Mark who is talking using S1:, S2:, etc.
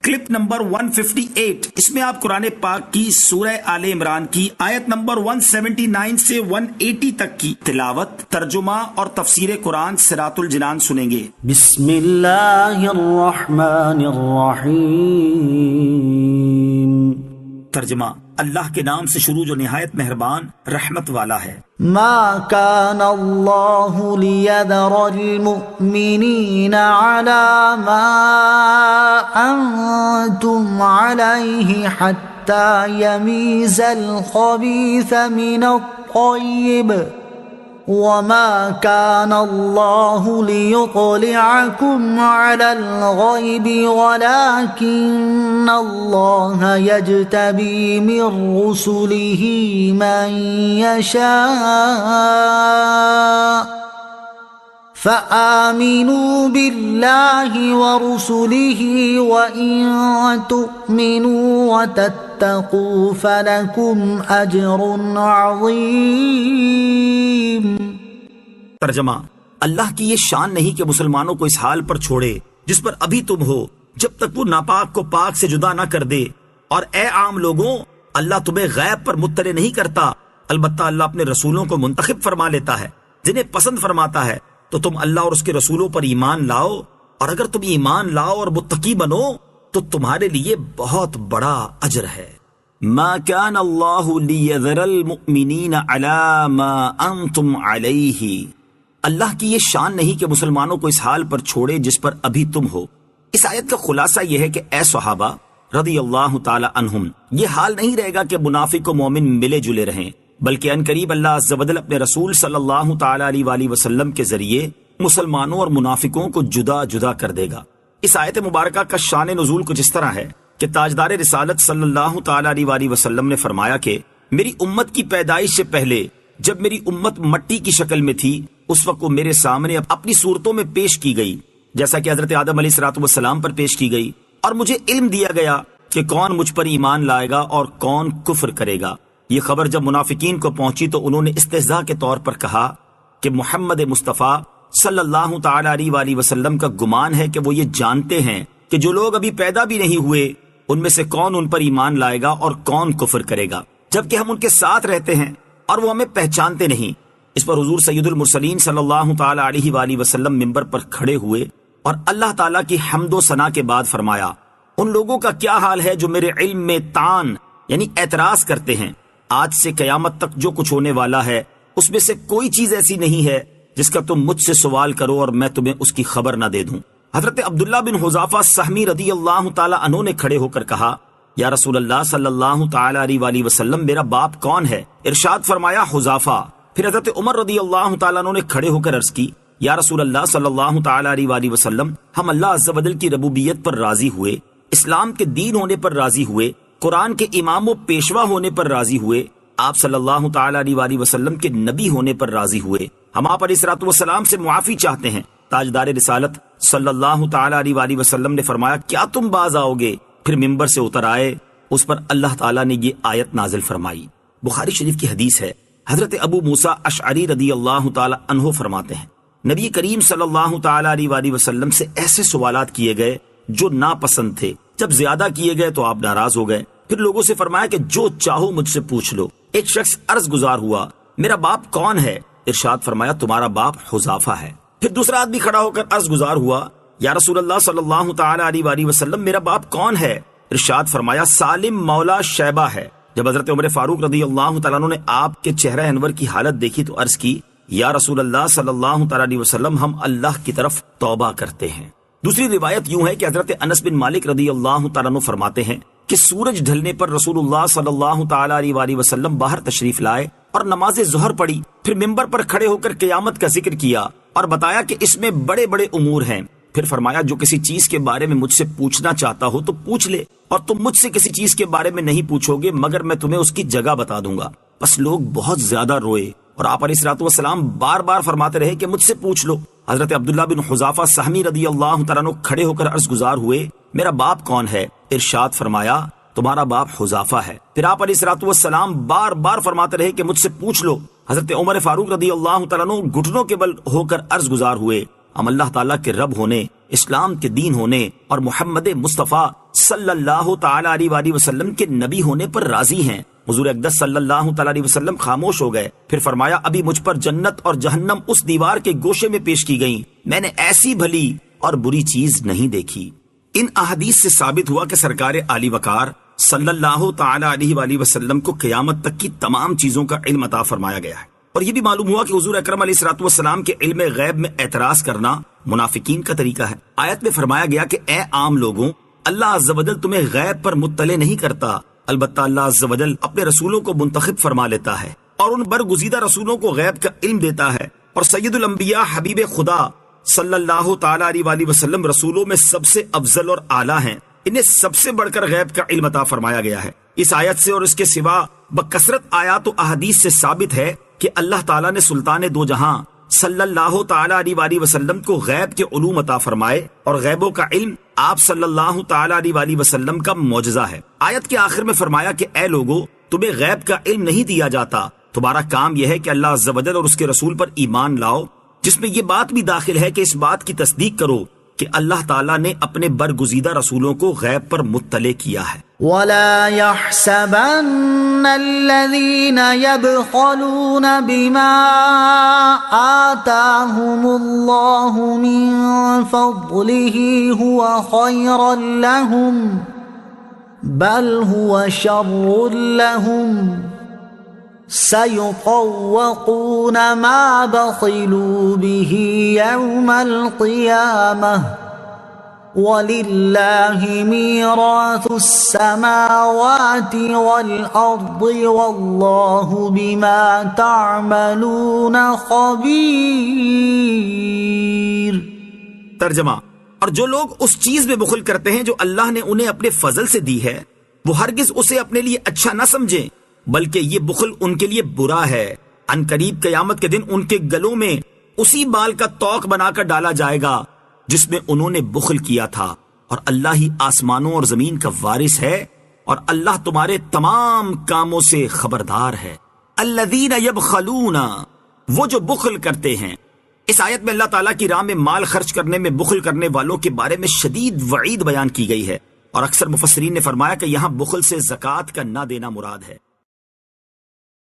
S1: Clip number 158، اس میں آپ قرآن پاک کی سورہ آل عمران کی آیت نمبر 179 سے 180 تک کی تلاوت، ترجمہ اور تفسیر قرآن صراط الجنان سنیں گے۔
S2: بسم اللہ الرحمن الرحیم۔
S1: ترجمہ، اللہ کے نام سے شروع جو نہایت مہربان رحمت والا ہے۔
S2: ما كان الله ليذر المؤمنين على ما أنتم عليه حتى يميز الخبيث من الطيب وما كان الله ليطلعكم على الغيب ولكن الله يجتبي من رسله من يشاء فآمنوا بالله ورسله وإن تؤمنوا وتتقوا فلكم أجر عظيم۔
S1: ترجمہ، اللہ کی یہ شان نہیں کہ مسلمانوں کو اس حال پر چھوڑے جس پر ابھی تم ہو، جب تک وہ ناپاک کو پاک سے جدا نہ کر دے، اور اے عام لوگوں، اللہ تمہیں غیب پر مطلع نہیں کرتا، البتہ اللہ اپنے رسولوں کو منتخب فرما لیتا ہے جنہیں پسند فرماتا ہے، تو تم اللہ اور اس کے رسولوں پر ایمان لاؤ، اور اگر تم ایمان لاؤ اور متقی بنو تو تمہارے لیے بہت بڑا اجر ہے۔ ما كان الله ليذر المؤمنين على ما انتم عليه، اللہ کی یہ شان نہیں کہ مسلمانوں کو اس حال پر چھوڑے جس پر ابھی تم ہو۔ اس آیت کا خلاصہ یہ ہے کہ اے صحابہ رضی اللہ تعالی عنہم، یہ حال نہیں رہے گا کہ منافق و مومن ملے جلے رہیں، بلکہ ان قریب اللہ عز و جل اپنے رسول صلی اللہ تعالی علیہ وآلہ وسلم کے ذریعے مسلمانوں اور منافقوں کو جدا جدا کر دے گا۔ اس آیت مبارکہ کا شان نزول کچھ اس طرح ہے کہ تاجدار رسالت صلی اللہ تعالی علیہ وآلہ وسلم نے فرمایا کہ میری امت کی پیدائش سے پہلے جب میری امت مٹی کی شکل میں تھی، اس وقت وہ میرے سامنے اپنی صورتوں میں پیش کی گئی، جیسا کہ حضرت آدم علیہ السلام پر پیش کی گئی، اور مجھے علم دیا گیا کہ کون مجھ پر ایمان لائے گا اور کون کفر کرے گا۔ یہ خبر جب منافقین کو پہنچی تو انہوں نے استہزاء کے طور پر کہا کہ محمد مصطفیٰ صلی اللہ تعالی علیہ وآلہ وسلم کا گمان ہے کہ وہ یہ جانتے ہیں کہ جو لوگ ابھی پیدا بھی نہیں ہوئے ان میں سے کون ان پر ایمان لائے گا اور کون کفر کرے گا، جبکہ ہم ان کے ساتھ رہتے ہیں اور وہ ہمیں پہچانتے نہیں۔ اس پر حضور سید المرسلین صلی اللہ تعالی علیہ وآلہ وسلم منبر پر کھڑے ہوئے اور اللہ تعالیٰ کی حمد و ثنا کے بعد فرمایا، ان لوگوں کا کیا حال ہے جو میرے علم میں طعن یعنی اعتراض کرتے ہیں۔ آج سے قیامت تک جو کچھ ہونے والا ہے اس میں سے کوئی چیز ایسی نہیں ہے جس کا تم مجھ سے سوال کرو اور میں تمہیں اس کی خبر نہ دے دوں۔ حضرت عبداللہ بن حذافہ سہمی رضی اللہ تعالی عنہ نے کھڑے ہو کر کہا، یا رسول اللہ صلی اللہ تعالی علیہ وآلہ وسلم، میرا باپ کون ہے؟ ارشاد فرمایا، حذافہ۔ پھر حضرت عمر رضی اللہ تعالی عنہ نے کھڑے ہو کر عرض کی، یا رسول اللہ صلی اللہ تعالی علیہ وآلہ وسلم، ہم اللہ عز و جل کی ربوبیت پر راضی ہوئے، اسلام کے دین ہونے پر راضی ہوئے، قرآن کے امام و پیشوا ہونے پر راضی ہوئے، آپ صلی اللہ تعالی علیہ وآلہ وسلم کے نبی ہونے پر راضی ہوئے، ہم آپ علیہ الصلوۃ والسلام سے معافی چاہتے ہیں۔ تاجدار رسالت صلی اللہ تعالی علیہ وآلہ وسلم نے فرمایا، کیا تم باز آؤ گے؟ پھر ممبر سے اتر آئے، اس پر اللہ تعالیٰ نے یہ آیت نازل فرمائی۔ بخاری شریف کی حدیث ہے، حضرت ابو موسیٰ اشعری رضی اللہ تعالی عنہ فرماتے ہیں، نبی کریم صلی اللہ تعالی علیہ وآلہ وسلم سے ایسے سوالات کیے گئے جو ناپسند تھے، جب زیادہ کیے گئے تو آپ ناراض ہو گئے، پھر لوگوں سے فرمایا کہ جو چاہو مجھ سے پوچھ لو۔ ایک شخص عرض گزار ہوا، میرا باپ کون ہے؟ ارشاد فرمایا، تمہارا باپ حذافہ ہے۔ پھر دوسرا آدمی کھڑا ہو کر عرض گزار ہوا، یا رسول اللہ صلی اللہ تعالی علیہ وآلہ وسلم، میرا باپ کون ہے؟ ارشاد فرمایا، سالم مولا شیبہ ہے۔ جب حضرت عمر فاروق رضی اللہ تعالیٰ عنہ نے آپ کے چہرہ انور کی حالت دیکھی تو عرض کی، یا رسول اللہ صلی اللہ تعالی علیہ وسلم، ہم اللہ کی طرف توبہ کرتے ہیں۔ دوسری روایت یوں ہے کہ حضرت انس بن مالک رضی اللہ تعالیٰ عنہ فرماتے ہیں کہ سورج ڈھلنے پر رسول اللہ صلی اللہ تعالی علیہ وآلہ وسلم باہر تشریف لائے اور نماز ظہر پڑھی، پھر ممبر پر کھڑے ہو کر قیامت کا ذکر کیا اور بتایا کہ اس میں بڑے بڑے امور ہیں۔ پھر فرمایا، جو کسی چیز کے بارے میں مجھ سے پوچھنا چاہتا ہو تو پوچھ لے، اور تم مجھ سے کسی چیز کے بارے میں نہیں پوچھو گے مگر میں تمہیں اس کی جگہ بتا دوں گا۔ بس لوگ بہت زیادہ روئے اور آپ علیہ الصلوۃ والسلام بار بار فرماتے رہے کہ مجھ سے پوچھ لو۔ حضرت عبداللہ بن حذافہ سہمی رضی اللہ تعالیٰ عنہ کھڑے ہو کر عرض گزار ہوئے، میرا باپ کون ہے؟ ارشاد فرمایا، تمہارا باپ حذافہ ہے۔ پھر آپ علیہ الصلوۃ والسلام بار بار فرماتے رہے کہ مجھ سے پوچھ لو۔ حضرت عمر فاروق رضی اللہ تعالیٰ عنہ گھٹنوں کے بل ہو کر عرض گزار ہوئے، ہم اللہ تعالیٰ کے رب ہونے، اسلام کے دین ہونے اور محمد مصطفیٰ صلی اللہ تعالی علیہ وآلہ وسلم کے نبی ہونے پر راضی ہیں۔ حضور اقدس صلی اللہ تعالی علیہ وسلم خاموش ہو گئے، پھر فرمایا ابھی مجھ پر جنت اور جہنم اس دیوار کے گوشے میں پیش کی گئیں، میں نے ایسی بھلی اور بری چیز نہیں دیکھی۔ ان احادیث سے ثابت ہوا کہ سرکار عالی وقار صلی اللہ تعالی علیہ وآلہ وسلم کو قیامت تک کی تمام چیزوں کا علم عطا فرمایا گیا ہے، اور یہ بھی معلوم ہوا کہ حضور اکرم علیہ الصلوۃ والسلام کے علم غیب میں اعتراض کرنا منافقین کا طریقہ ہے۔ آیت میں فرمایا گیا کہ اے عام لوگوں، اللہ عز و جل تمہیں غیب پر مطلع نہیں کرتا، البتہ اللہ عز و جل اپنے رسولوں کو منتخب فرما لیتا ہے اور ان برگزیدہ رسولوں کو غیب کا علم دیتا ہے، اور سید الانبیاء حبیب خدا صلی اللہ تعالی علیہ وآلہ وسلم رسولوں میں سب سے افضل اور اعلیٰ ہیں، انہیں سب سے بڑھ کر غیب کا علم عطا فرمایا گیا ہے۔ اس آیت سے اور اس کے سوا بکثرت آیات و احادیث سے ثابت ہے کہ اللہ تعالیٰ نے سلطان دو جہاں صلی اللہ تعالی علیہ وآلہ وسلم کو غیب کے علوم عطا فرمائے، اور غیبوں کا علم آپ صلی اللہ تعالی علیہ وآلہ وسلم کا معجزہ ہے۔ آیت کے آخر میں فرمایا کہ اے لوگو، تمہیں غیب کا علم نہیں دیا جاتا، تمہارا کام یہ ہے کہ اللہ عز و جل اور اس کے رسول پر ایمان لاؤ، جس میں یہ بات بھی داخل ہے کہ اس بات کی تصدیق کرو کہ اللہ تعالیٰ نے اپنے برگزیدہ رسولوں کو غیب پر مطلع کیا ہے۔
S2: وَلَا يَحْسَبَنَّ الَّذِينَ يَبْخَلُونَ بِمَا آتَاهُمُ اللَّهُ مِن فَضْلِهِ هُوَ خَيْرًا لَهُمْ بَلْ هُوَ شَرٌّ لَهُمْ سَيُطَوَّقُونَ مَا بَخِلُوا بِهِ يَوْمَ الْقِيَامَةِ وَلِلَّهِ مِيرَاثُ السَّمَاوَاتِ وَالْأَرْضِ وَاللَّهُ بِمَا تَعْمَلُونَ خَبِيرٌ۔
S1: ترجمہ، اور جو لوگ اس چیز میں بخل کرتے ہیں جو اللہ نے انہیں اپنے فضل سے دی ہے، وہ ہرگز اسے اپنے لیے اچھا نہ سمجھیں، بلکہ یہ بخل ان کے لیے برا ہے۔ ان قریب قیامت کے دن ان کے گلوں میں اسی بال کا توق بنا کر ڈالا جائے گا جس میں انہوں نے بخل کیا تھا، اور اللہ ہی آسمانوں اور زمین کا وارث ہے، اور اللہ تمہارے تمام کاموں سے خبردار ہے۔ الذین یبخلون، وہ جو بخل کرتے ہیں۔ اس آیت میں اللہ تعالیٰ کی راہ میں مال خرچ کرنے میں بخل کرنے والوں کے بارے میں شدید وعید بیان کی گئی ہے، اور اکثر مفسرین نے فرمایا کہ یہاں بخل سے زکوٰۃ کا نہ دینا مراد ہے۔